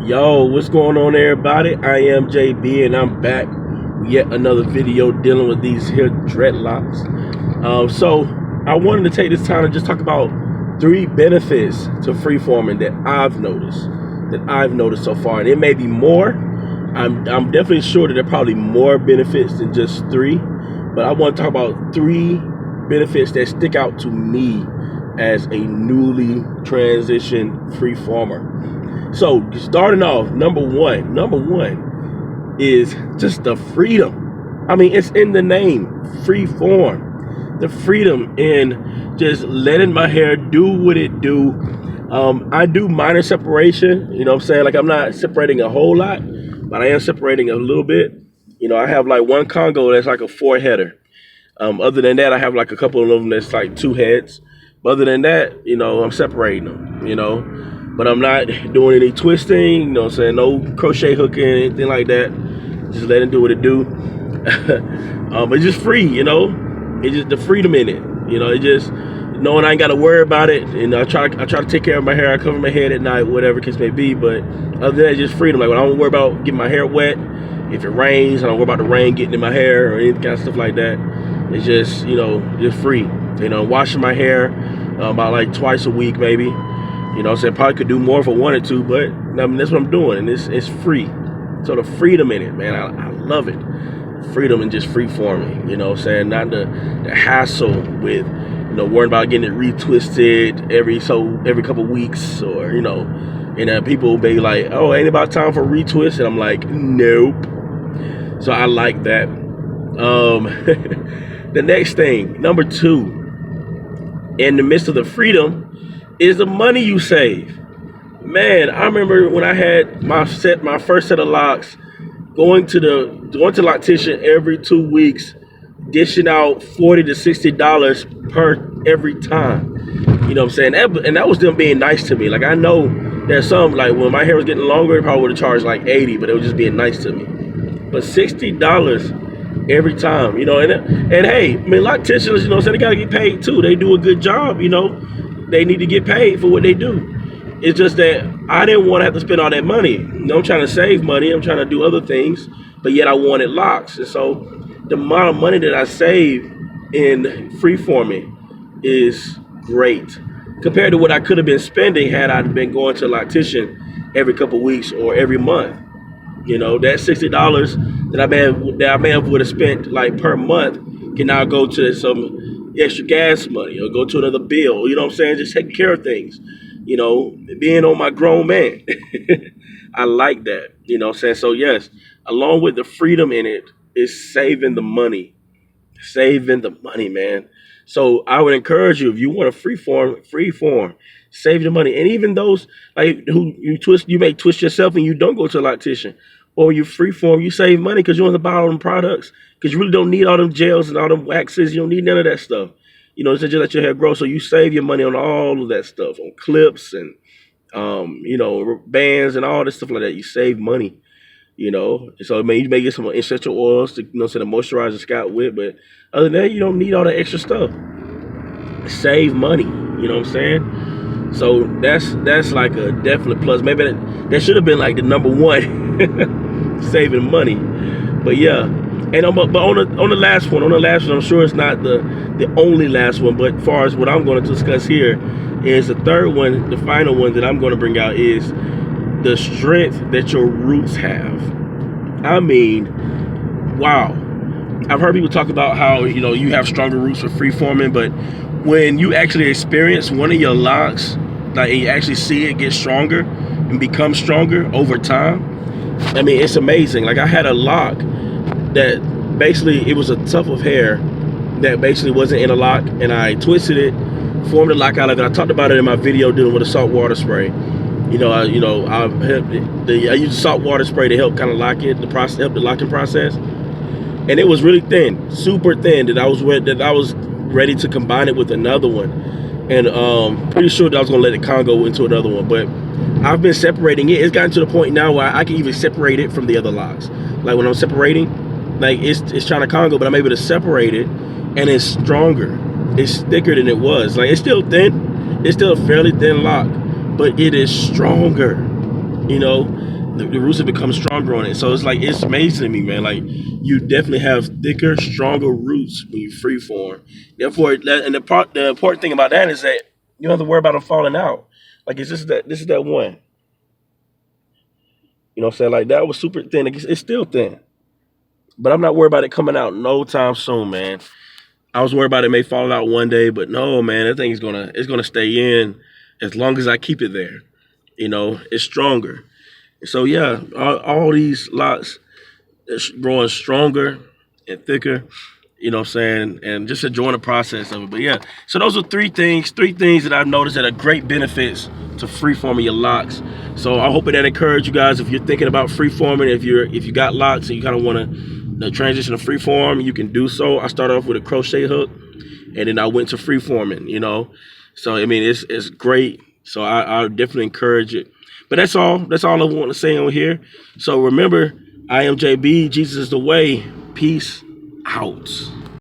Yo, what's going on, everybody? I am JB, and I'm back with yet another video dealing with these here dreadlocks. So I wanted to take this time to just talk about 3 benefits to freeforming that I've noticed so far, and it may be more. I'm definitely sure that there are probably more benefits than just 3, but I want to talk about 3 benefits that stick out to me as a newly transitioned freeformer. So starting off, number one is just the freedom. I mean, it's in the name, freeform. The freedom in just letting my hair do what it do. I do minor separation, you know what I'm saying? Like, I'm not separating a whole lot, but I am separating a little bit. You know, I have like one Congo that's like a 4-header. Other than that, I have like a couple of them that's like 2 heads. But other than that, you know, I'm separating them, you know. But I'm not doing any twisting, you know what I'm saying? No crochet hooking, anything like that. Just let it do what it do. But it's just free, you know? It's just the freedom in it. You know, it just knowing I ain't gotta worry about it. And I try to take care of my hair. I cover my head at night, whatever the case may be. But other than that, it's just freedom. Like, when I don't worry about getting my hair wet, if it rains, I don't worry about the rain getting in my hair or any kind of stuff like that. It's just, you know, just free. You know, washing my hair about like twice a week, maybe. You know, so I probably could do more if I wanted to, but I mean, that's what I'm doing, and it's free. So the freedom in it, man, I love it. Freedom and just free forming, you know what I'm saying? Not the hassle with, you know, worrying about getting it retwisted every couple weeks, or, you know, and people be like, oh, ain't about time for a retwist, and I'm like, nope. So I like that. The next thing, number 2, in the midst of the freedom, is the money you save. Man, I remember when I had my first set of locks, going to Loctician every 2 weeks, dishing out $40 to $60 per every time. You know what I'm saying? And that was them being nice to me. Like, I know there's some, like, when my hair was getting longer, they probably would have charged like $80, but it was just being nice to me. But $60 every time, you know, and hey, I mean, Locticians, you know what I'm saying, they gotta get paid too. They do a good job, you know. They need to get paid for what they do. It's just that I didn't want to have to spend all that money. You know, I'm trying to save money. I'm trying to do other things, but yet I wanted locks. And so the amount of money that I save in freeforming is great compared to what I could have been spending had I been going to a Loctician every couple weeks or every month. You know, that $60 that I may have would have spent like per month can now go to some extra gas money or go to another bill, you know what I'm saying? Just taking care of things, you know, being on my grown man. I like that, you know what I'm saying? So yes, along with the freedom in it is saving the money, man. So I would encourage you, if you want to freeform, save the money. And even those like who you may twist yourself and you don't go to a Loctician, or you freeform, you save money because you don't have to buy all them products, because you really don't need all them gels and all them waxes. You don't need none of that stuff. You know, it's just let your hair grow. So you save your money on all of that stuff, on clips and, you know, bands and all this stuff like that. You save money, you know. So, I mean, you may get some essential oils to, you know, to moisturize your scalp with, but other than that, you don't need all that extra stuff. Save money, you know what I'm saying? So that's like a definite plus. Maybe that should have been like the number 1, saving money. But yeah, and but on the last one, I'm sure it's not the only last one. But as far as what I'm going to discuss here is the third one, the final one that I'm going to bring out is the strength that your roots have. I mean, wow. I've heard people talk about how, you know, you have stronger roots for freeforming, but when you actually experience one of your locks, like, and you actually see it get stronger and become stronger over time, I mean, it's amazing. Like, I had a lock that basically, it was a tuft of hair that basically wasn't in a lock, and I twisted it, formed a lock out of it. I talked about it in my video dealing with a salt water spray. You know, I used salt water spray to help kind of lock it, help the locking process. And it was really thin, super thin, that I was ready to combine it with another one. And pretty sure that I was gonna let the Congo into another one. But I've been separating it. It's gotten to the point now where I can even separate it from the other locks. Like, when I'm separating, like, it's trying to Congo, but I'm able to separate it, and it's stronger. It's thicker than it was. Like, it's still thin. It's still a fairly thin lock, but it is stronger. you know, the roots have become stronger on it. So it's like, it's amazing to me, man. Like, you definitely have thicker, stronger roots when you freeform. Therefore, the important thing about that is that you don't have to worry about them falling out. Like, it's just that this is that one. You know what I'm saying? Like, that was super thin. It's still thin. But I'm not worried about it coming out no time soon, man. I was worried about it may fall out one day, but no, man, that thing is gonna stay in as long as I keep it there. You know, it's stronger. So yeah, all these lots is growing stronger and thicker. You know what I'm saying? And just enjoying the process of it. But yeah, so those are three things that I've noticed that are great benefits to freeforming your locks. So I hope that encourage you guys if you're thinking about freeforming, if you got locks and you kind of want to transition to freeform, you can do so. I started off with a crochet hook, and then I went to freeforming. You know, so I mean it's great. So I definitely encourage it. But that's all. That's all I want to say on here. So remember, I am JB. Jesus is the way. Peace out.